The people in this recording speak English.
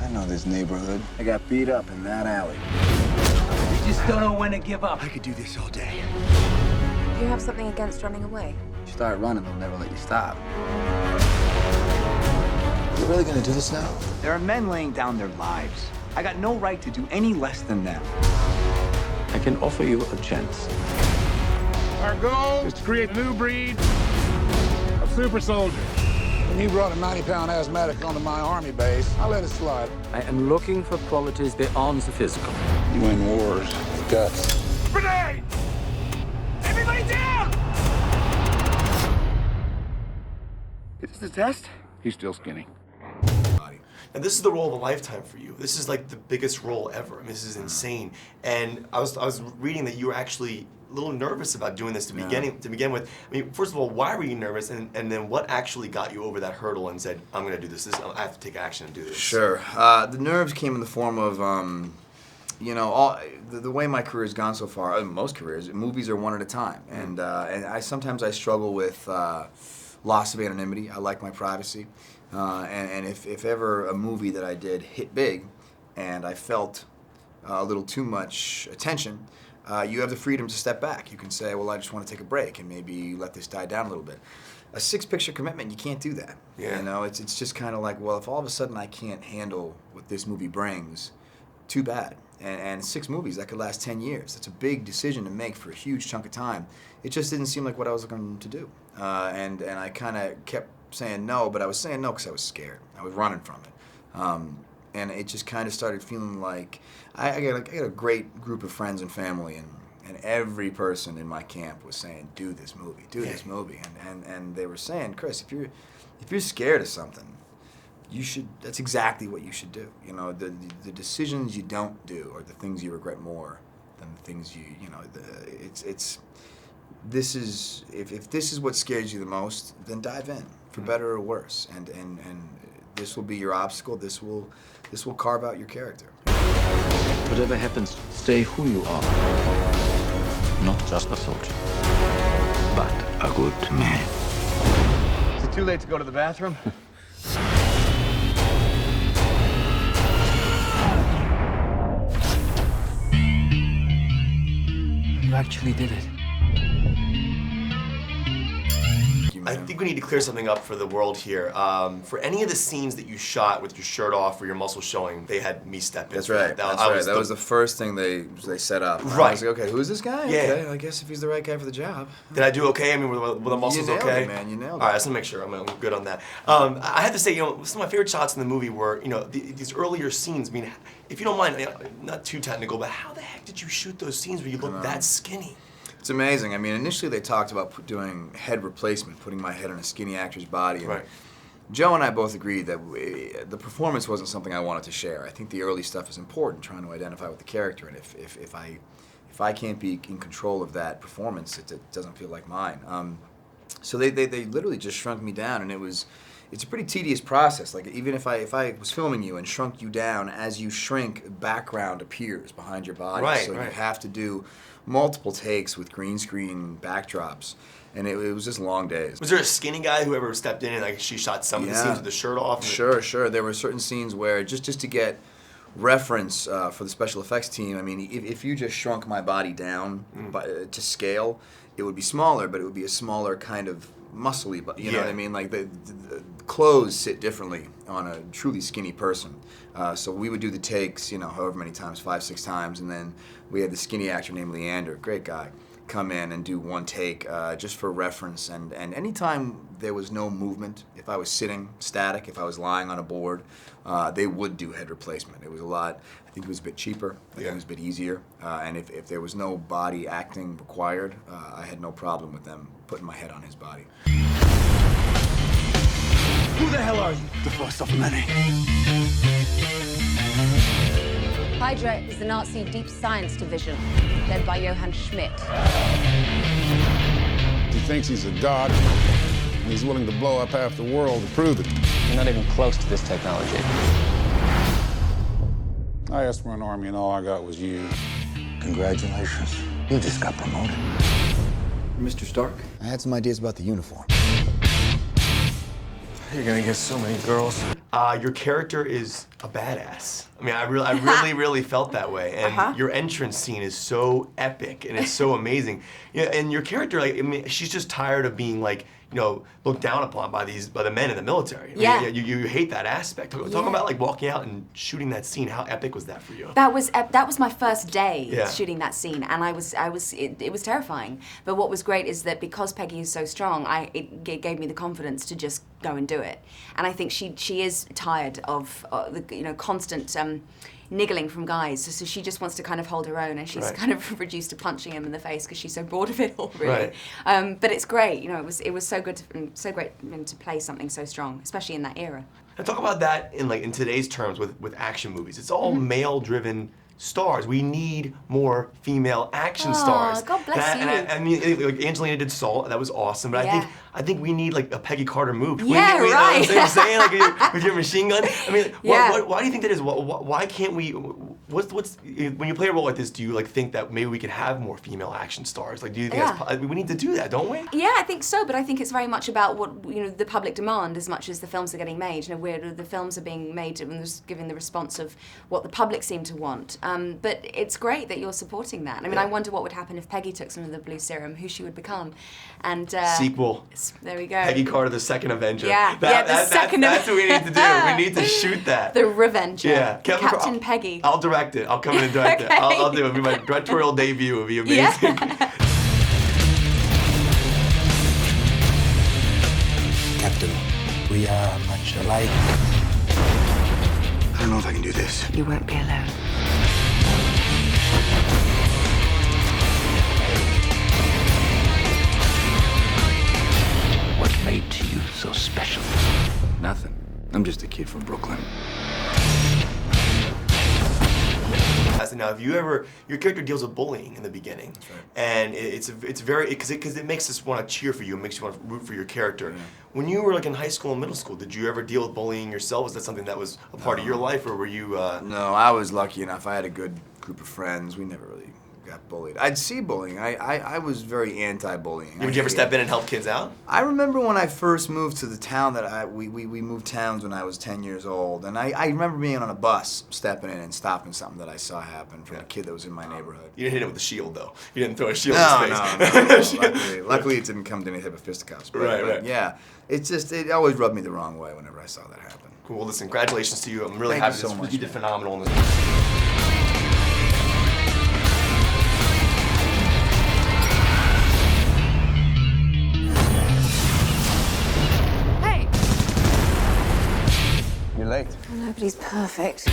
I know this neighborhood. I got beat up in that alley. You just don't know when to give up. I could do this all day. Do you have something against running away? You start running, they'll never let you stop. You really gonna do this now? There are men laying down their lives. I got no right to do any less than them. I can offer you a chance. Our goal is to create a new breed of super soldiers. When you brought a 90-pound asthmatic onto my army base, I let it slide. I am looking for qualities beyond the physical. You win wars with guts. Grenade! Everybody down! Is this a test? He's still skinny. And this is the role of a lifetime for you. This is like the biggest role ever. I mean, this is insane. And I was reading that you were actually a little nervous about doing this to begin with. I mean, first of all, why were you nervous? And then what actually got you over that hurdle and said, I'm gonna do this. I have to take action and do this. Sure. The nerves came in the form of, you know, the way my career has gone so far, most careers, movies are one at a time. And sometimes I struggle with loss of anonymity. I like my privacy. And if ever a movie that I did hit big and I felt a little too much attention, you have the freedom to step back. You can say, well, I just want to take a break and maybe let this die down a little bit. A 6-picture commitment, you can't do that. Yeah. You know, it's just kind of like, well, if all of a sudden I can't handle what this movie brings, too bad. And 6 movies, that could last 10 years. That's a big decision to make for a huge chunk of time. It just didn't seem like what I was going to do. And I kind of kept saying no, but I was saying no because I was scared. I was running from it. And it just kind of started feeling like I got a great group of friends and family, and every person in my camp was saying, do this movie, do this movie. And they were saying, Chris, if you're scared of something, that's exactly what you should do. You know, the decisions you don't do are the things you regret more than the things you know, this is, if this is what scares you the most, then dive in, for better or worse. And this will be your obstacle, this will carve out your character. Whatever happens, stay who you are. Not just a soldier, but a good man. Is it too late to go to the bathroom? You actually did it. I think we need to clear something up for the world here. For any of the scenes that you shot with your shirt off or your muscles showing, they had me step in. That's right. That was the first thing they set up. Right. I was like, okay, who's this guy? Yeah. Okay, I guess if he's the right guy for the job. Did I do okay? I mean, were the muscles You nailed okay? it, man. You nailed it. All right, let's make sure I'm good on that. I have to say, you know, some of my favorite shots in the movie were, you know, these earlier scenes. I mean, if you don't mind, not too technical, but how the heck did you shoot those scenes where you look that skinny? It's amazing. I mean, initially they talked about doing head replacement, putting my head on a skinny actor's body. And Right. Joe and I both agreed that the performance wasn't something I wanted to share. I think the early stuff is important, trying to identify with the character, and if I can't be in control of that performance, it doesn't feel like mine. So they literally just shrunk me down, and it's a pretty tedious process. Like, even if I was filming you and shrunk you down, as you shrink, background appears behind your body. Right, so right. you have to do multiple takes with green screen backdrops, and it was just long days. Was there a skinny guy who ever stepped in and like she shot some of the scenes with the shirt off? Sure. There were certain scenes where just to get reference for the special effects team, I mean, if you just shrunk my body down to scale, it would be smaller, but it would be a smaller kind of muscly, you know what I mean? Like the clothes sit differently on a truly skinny person. So we would do the takes, you know, however many times, 5, 6 times, and then we had the skinny actor named Leander, great guy, come in and do one take just for reference. And anytime there was no movement, if I was sitting static, if I was lying on a board, they would do head replacement. It was a lot, I think it was a bit cheaper, I think it was a bit easier. And if there was no body acting required, I had no problem with them putting my head on his body. Who the hell are you? The first of many. Hydra is the Nazi Deep Science Division, led by Johann Schmidt. He thinks he's a god, and he's willing to blow up half the world to prove it. You're not even close to this technology. I asked for an army, and all I got was you. Congratulations. You just got promoted. Mr. Stark? I had some ideas about the uniform. You're gonna get so many girls. Your character is a badass. I mean, I really felt that way. And your entrance scene is so epic and it's so amazing. Yeah, and your character, like, I mean, she's just tired of being like, you know, looked down upon by the men in the military. I mean, you hate that aspect. Talk about like walking out and shooting that scene. How epic was that for you? That was my first day shooting that scene, and it was terrifying. But what was great is that because Peggy is so strong, it gave me the confidence to just go and do it. And I think she is tired of the constant niggling from guys, so she just wants to kind of hold her own, and she's kind of reduced to punching him in the face because she's so bored of it all, really. But it's great, you know. It was so good, so great to play something so strong, especially in that era. And talk about that in today's terms with action movies. It's all male-driven stars. We need more female action stars. God bless you. And I mean, like Angelina did Salt, that was awesome. But I think we need like a Peggy Carter move. Yeah, we right. You know what I'm saying? Like with your machine gun. I mean, why do you think that is? Why can't we? What's when you play a role like this? Do you like think that maybe we could have more female action stars? Like, do you think we need to do that? Don't we? Yeah, I think so. But I think it's very much about what the public demand as much as the films are getting made. You know, where the films are being made and giving the response of what the public seem to want. But it's great that you're supporting that. I mean, I wonder what would happen if Peggy took some of the blue serum, who she would become. And sequel. There we go. Peggy Carter, the Second Avenger. Yeah, the second Avenger. That's what we need to do. We need to shoot that. The Revenger. Yeah. Captain Peggy. I'll direct it. I'll come in and direct it. I'll do it. It'll be my directorial debut. It'll be amazing. Yeah. Captain, we are much alike. I don't know if I can do this. You won't be alone. What made you so special? Nothing. I'm just a kid from Brooklyn. Now, have you ever, your character deals with bullying in the beginning, and it's very, because it makes us want to cheer for you, it makes you want to root for your character. When you were like in high school and middle school, did you ever deal with bullying yourself? Was that something that was a part of your life, or were you? No, I was lucky enough. I had a good group of friends. We never really got bullied. I'd see bullying. I was very anti-bullying. Would you ever step in and help kids out? I remember when I first moved to the town that we moved towns when I was 10 years old, and I remember being on a bus, stepping in and stopping something that I saw happen from a kid that was in my neighborhood. You didn't hit him with a shield, though. You didn't throw a shield in his face. No. Luckily, it didn't come to any type of fisticuffs. But yeah, it always rubbed me the wrong way whenever I saw that happen. Cool. Well, listen, congratulations to you. I'm really Thank happy you so much, you did man. phenomenal in this. You're late. Nobody's perfect.